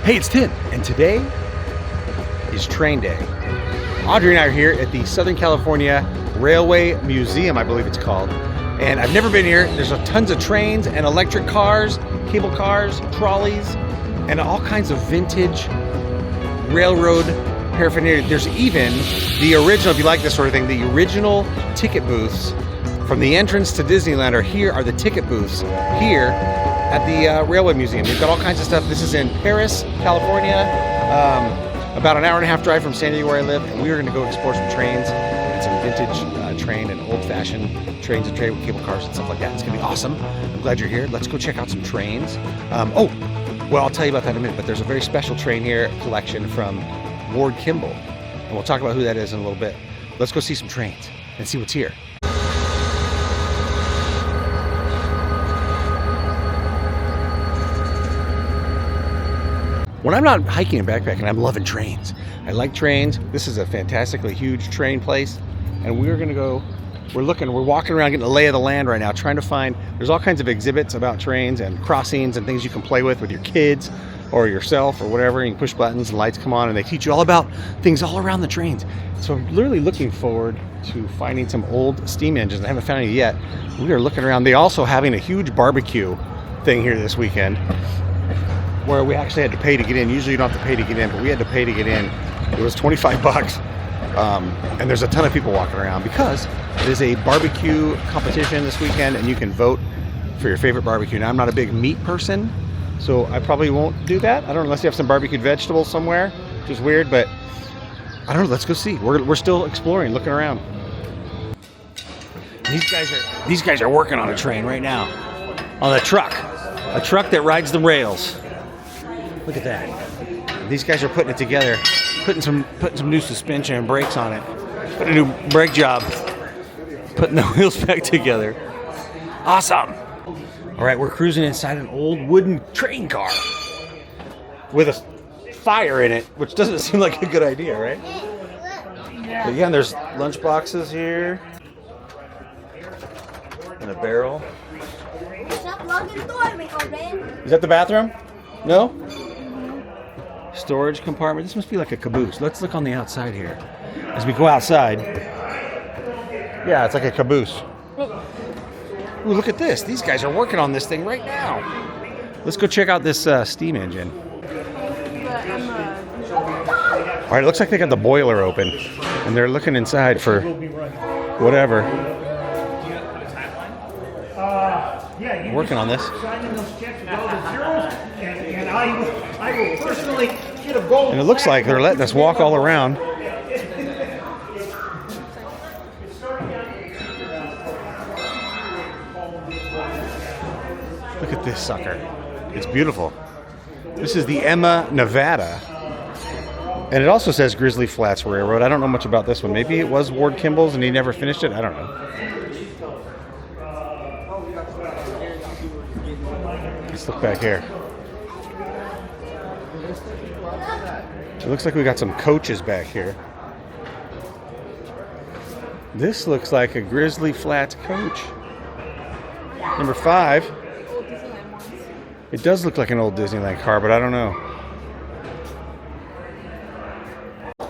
Hey, it's Tim, and today is train day. Audrey and I are here at the Southern California Railway Museum, I believe it's called. And I've never been here. There's tons of trains and electric cars, cable cars, trolleys, and all kinds of vintage railroad paraphernalia. There's even the original, if you like this sort of thing, the original ticket booths from the entrance to Disneyland are the ticket booths here at the Railway Museum. They've got all kinds of stuff. This is in Paris, California, about an hour and a half drive from San Diego where I live, and we are going to go explore some trains and some vintage train and old-fashioned trains and train with cable cars and stuff like that. It's going to be awesome. I'm glad you're here. Let's go check out some trains. Well, I'll tell you about that in a minute, but there's a very special train here collection from Ward Kimball, and we'll talk about who that is in a little bit. Let's go see some trains and see what's here. When I'm not hiking and backpacking, I'm loving trains. I like trains. This is a fantastically huge train place, and we're walking around getting the lay of the land right now, trying to find, there's all kinds of exhibits about trains and crossings and things you can play with your kids or yourself or whatever. You can push buttons and lights come on and they teach you all about things all around the trains. So I'm literally looking forward to finding some old steam engines. I haven't found any yet. We are looking around. They're also having a huge barbecue thing here this weekend, where we actually had to pay to get in. Usually you don't have to pay to get in, but we had to pay to get in. It was 25 bucks. And there's a ton of people walking around because it is a barbecue competition this weekend and you can vote for your favorite barbecue. Now, I'm not a big meat person, so I probably won't do that. I don't know, unless you have some barbecued vegetables somewhere, which is weird, but I don't know. Let's go see. We're still exploring, looking around. These guys are working on a train right now. On a truck that rides the rails. Look at that. These guys are putting it together, putting some new suspension and brakes on it, putting a new brake job, putting the wheels back together. Awesome. All right, we're cruising inside an old wooden train car with a fire in it, which doesn't seem like a good idea, right? But yeah, there's lunch boxes here and a barrel. Is that the bathroom? No? Storage compartment. This must be like a caboose. Let's look on the outside here as we go outside. Yeah, it's like a caboose. Ooh, look at this. These guys are working on this thing right now. Let's go check out this steam engine. All right, it looks like they got the boiler open and they're looking inside for whatever. Working on this. I will personally get a gold. And it looks like they're letting us walk all around. Look at this sucker. It's beautiful. This is the Emma, Nevada. And it also says Grizzly Flats Railroad. I don't know much about this one. Maybe it was Ward Kimball's and he never finished it. I don't know. Let's look back here. It looks like we got some coaches back here. This looks like a Grizzly Flats coach. Number 5. It does look like an old Disneyland car, but I don't know.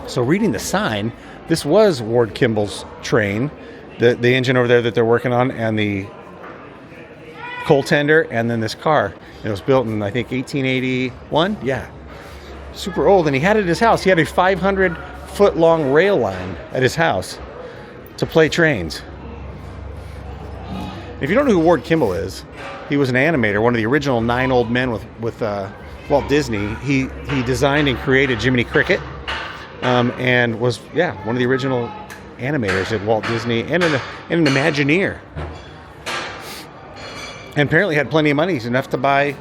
So reading the sign, this was Ward Kimball's train. The engine over there that they're working on, and the coal tender, and then this car. It was built in, I think, 1881. Yeah. Super old, and he had it at his house. He had a 500-foot-long rail line at his house to play trains. If you don't know who Ward Kimball is, he was an animator, one of the original 9 old men with Walt Disney. He designed and created Jiminy Cricket, and was one of the original animators at Walt Disney and an Imagineer. And apparently had plenty of money, enough to buy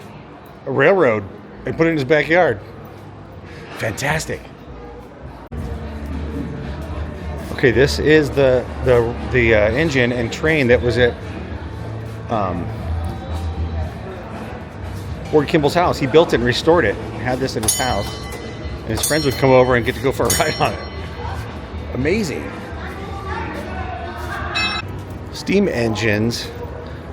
a railroad and put it in his backyard. Fantastic. Okay, this is the engine and train that was at Ward Kimball's house. He built it and restored it. He had this in his house, and his friends would come over and get to go for a ride on it. Amazing. Steam engines,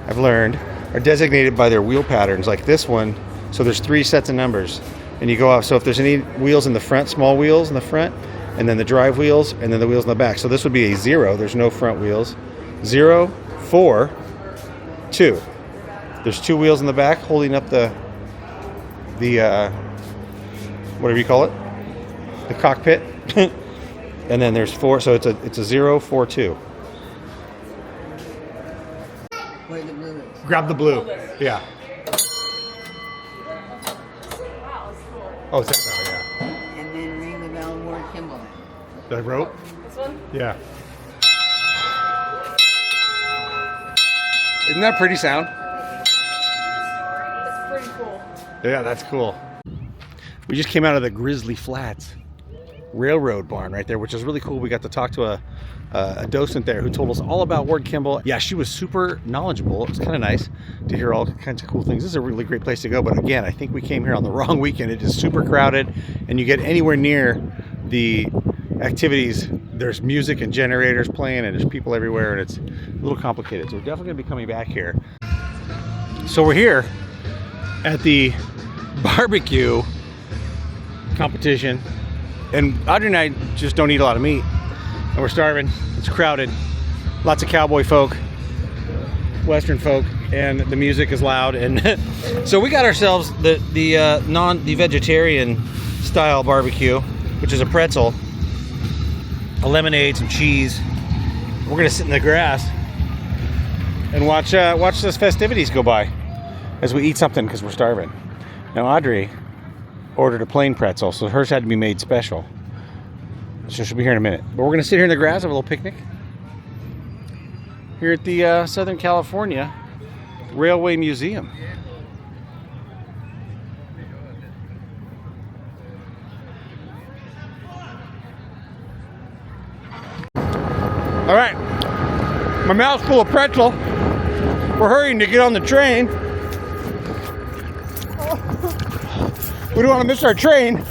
I've learned, are designated by their wheel patterns, like this one. So there's 3 sets of numbers. and you go off. So if there's any wheels in the front, small wheels in the front, and then the drive wheels, and then the wheels in the back. So this would be a 0. There's no front wheels. 0, 4, 2. There's 2 wheels in the back holding up the whatever you call it, the cockpit. And then there's 4. So it's a 0, 4, 2. Where the blue is. Grab the blue. Yeah. Oh, it's that bell, yeah. And then ring the bell, Ward Kimball. The rope? This one? Yeah. Isn't that a pretty sound? It's pretty cool. Yeah, that's cool. We just came out of the Grizzly Flats Railroad barn right there, which is really cool. We got to talk to a docent there who told us all about Ward Kimball. Yeah, she was super knowledgeable. It was kind of nice to hear all kinds of cool things. This is a really great place to go, but again, I think we came here on the wrong weekend. It is super crowded, and you get anywhere near the activities, there's music and generators playing, and there's people everywhere, and it's a little complicated. So we're definitely going to be coming back here. So we're here at the barbecue competition, and Audrey and I just don't eat a lot of meat, and we're starving. It's crowded, lots of cowboy folk, Western folk, and the music is loud. And so we got ourselves the vegetarian style barbecue, which is a pretzel, a lemonade, some cheese. We're gonna sit in the grass and watch those festivities go by as we eat something because we're starving. Now Audrey ordered a plain pretzel, so hers had to be made special. So she'll be here in a minute. But we're gonna sit here in the grass, have a little picnic here at the Southern California Railway Museum. All right, my mouth's full of pretzel. We're hurrying to get on the train. We don't want to miss our train.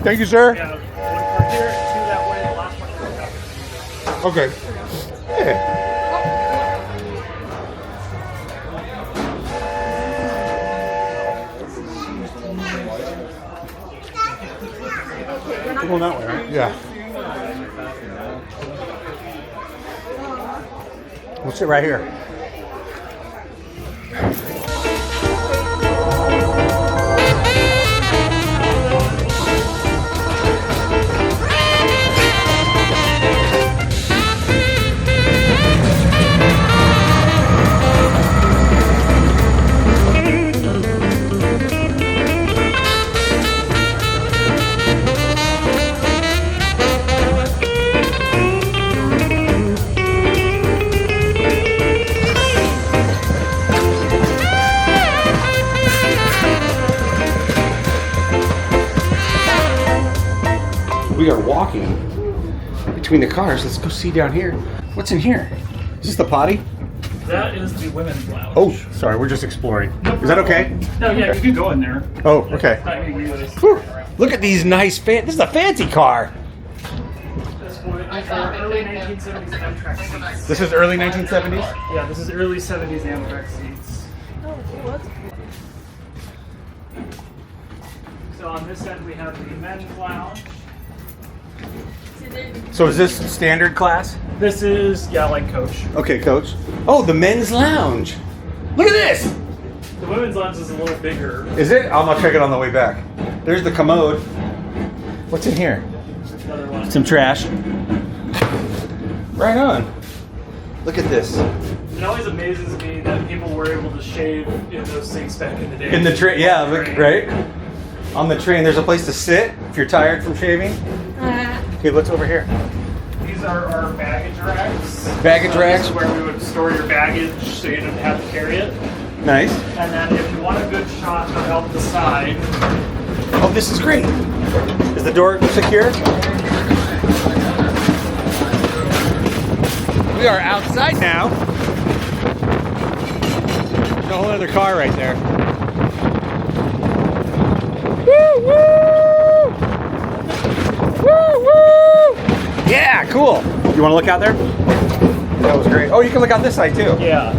Thank you, sir. Yeah, from here to that way, the last one. Okay. Yeah. We're going that way, right? Yeah. We'll sit right here. We are walking between the cars. Let's go see down here. What's in here? Is this the potty? That is the women's lounge. Oh, sorry, we're just exploring. Is that okay? No, yeah, you can go in there. Oh, okay. Whew. Look at these nice this is a fancy car. This one is early 1970s Amtrak seats. This is early 1970s? Yeah, this is early 70s Amtrak seats. Oh, cool. That's So on this end we have the men's lounge. So is this standard class? This is, yeah, like coach. Okay, coach. Oh, the men's lounge. Look at this. The women's lounge is a little bigger. Is it? I'm gonna check it on the way back. There's the commode. What's in here? Another one. Some trash. Right on. Look at this. It always amazes me that people were able to shave in those things back in the day. In the train, yeah, look, right? On the train, there's a place to sit if you're tired from shaving. Okay, what's over here? These are our baggage racks. Baggage racks? This is where we would store your baggage so you didn't have to carry it. Nice. And then if you want a good shot of out the side. Oh, this is great. Is the door secure? We are outside now. There's a whole other car right there. Woo woo! Woo woo! Yeah, cool. You want to look out there? That was great. Oh, you can look out this side too. Yeah.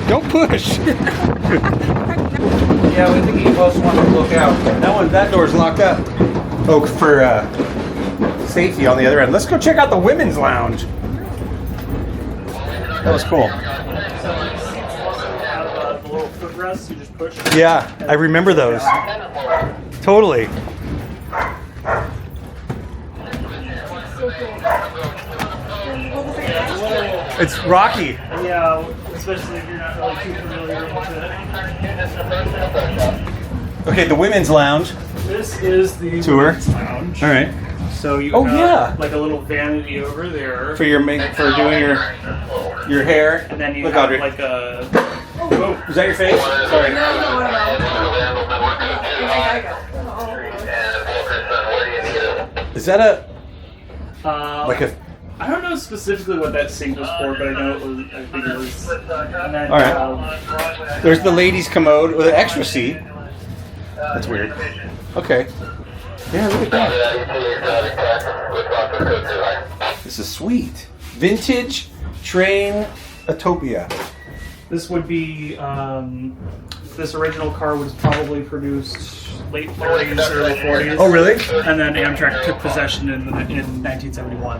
Don't push. Yeah, we think you both want to look out. That door's locked up. Oh, for safety on the other end. Let's go check out the women's lounge. That was cool. Have the little footrests you just push. Yeah, I remember those. Totally. It's rocky. Yeah, especially if you're not really too familiar with it. Okay, the women's lounge. This is the Tour. women's lounge. All right. So you Oh, have yeah. like a little vanity over there. For doing your hair. And then you Look, have Audrey. like a. Whoa. Is that your face? Sorry. Is that like a? I don't know specifically what that sink was for, but I know it was. I think it was. And then, All right. There's the ladies' commode with an extra seat. That's weird. Okay. Yeah, look at that. This is sweet. Vintage train Utopia. This would be. This original car was probably produced late 30s, early 40s. Oh, really? And then Amtrak took possession in 1971.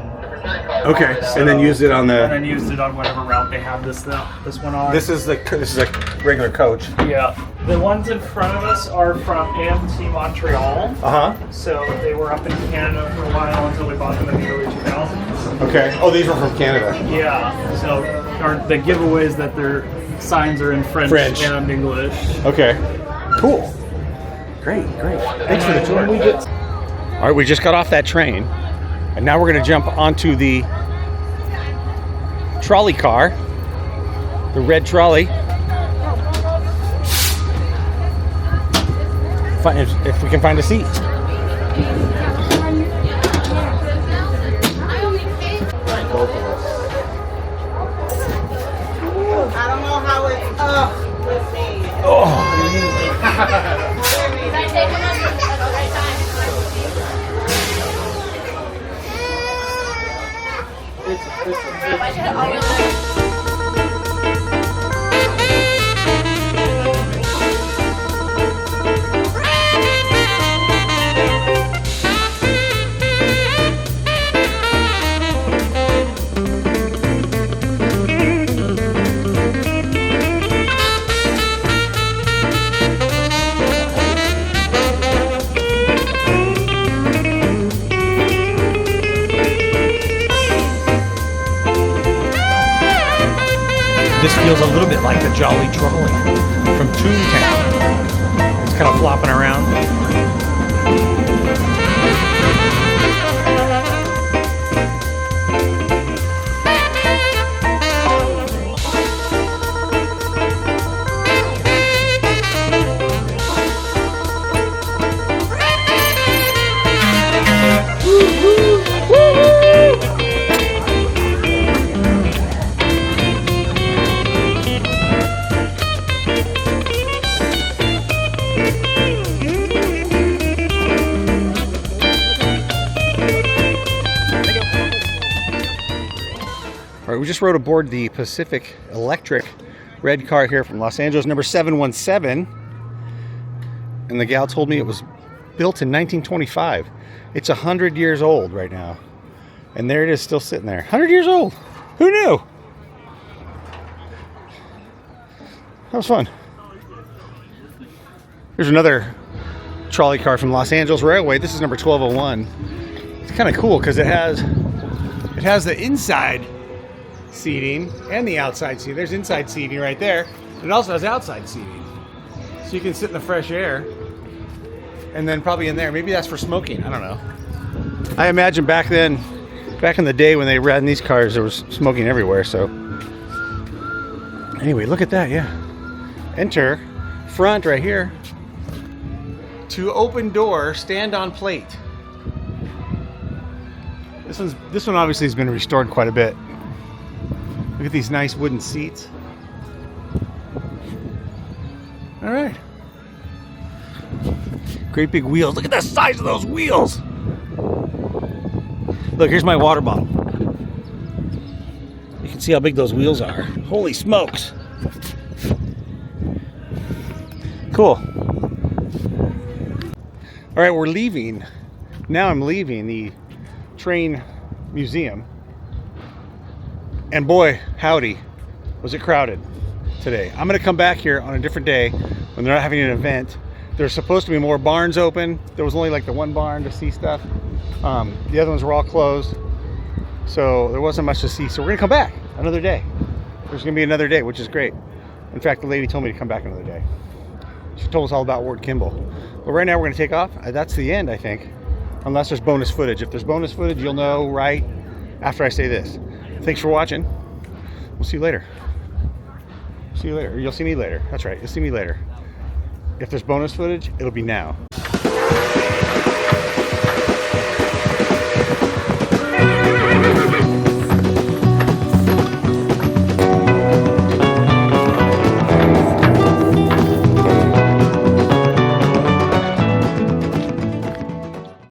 Okay. And then used it on And the. then used it on whatever route they have this one on. This is a regular coach. Yeah. The ones in front of us are from AMT Montreal. Uh huh. So they were up in Canada for a while until we bought them in the early 2000s. Okay. Oh, these were from Canada. Yeah. So the giveaways that their signs are in French. And English. Okay. Cool. Great. Thanks for the tour. All right, we just got off that train, and now we're going to jump onto the trolley car, the red trolley. If we can find a seat. I don't know how it's up with me. This feels a little bit like the Jolly Trolley from Toontown. It's kind of flopping around. All right, we just rode aboard the Pacific Electric red car here from Los Angeles, number 717. And the gal told me it was built in 1925. It's 100 years old right now. And there it is, still sitting there. 100 years old. Who knew? That was fun. There's another trolley car from Los Angeles Railway. This is number 1201. It's kind of cool because it has the inside seating and the outside seating. There's inside seating right there. It also has outside seating. So you can sit in the fresh air and then probably in there. Maybe that's for smoking. I don't know. I imagine back in the day when they ran these cars, there was smoking everywhere. So anyway, look at that. Yeah. Enter front right here. To open door, stand on plate. This one obviously has been restored quite a bit. Look at these nice wooden seats. All right. Great big wheels. Look at the size of those wheels. Look, here's my water bottle. You can see how big those wheels are. Holy smokes. Cool. All right, we're leaving. Now I'm leaving the train museum. And boy, howdy, was it crowded today. I'm gonna come back here on a different day when they're not having an event. There's supposed to be more barns open. There was only like the one barn to see stuff. The other ones were all closed. So there wasn't much to see. So we're gonna come back another day. There's gonna be another day, which is great. In fact, the lady told me to come back another day. She told us all about Ward Kimball. But right now we're gonna take off. That's the end, I think. Unless there's bonus footage. If there's bonus footage, you'll know right after I say this. Thanks for watching. We'll see you later. See you later. Or you'll see me later. That's right, you'll see me later. If there's bonus footage, it'll be now.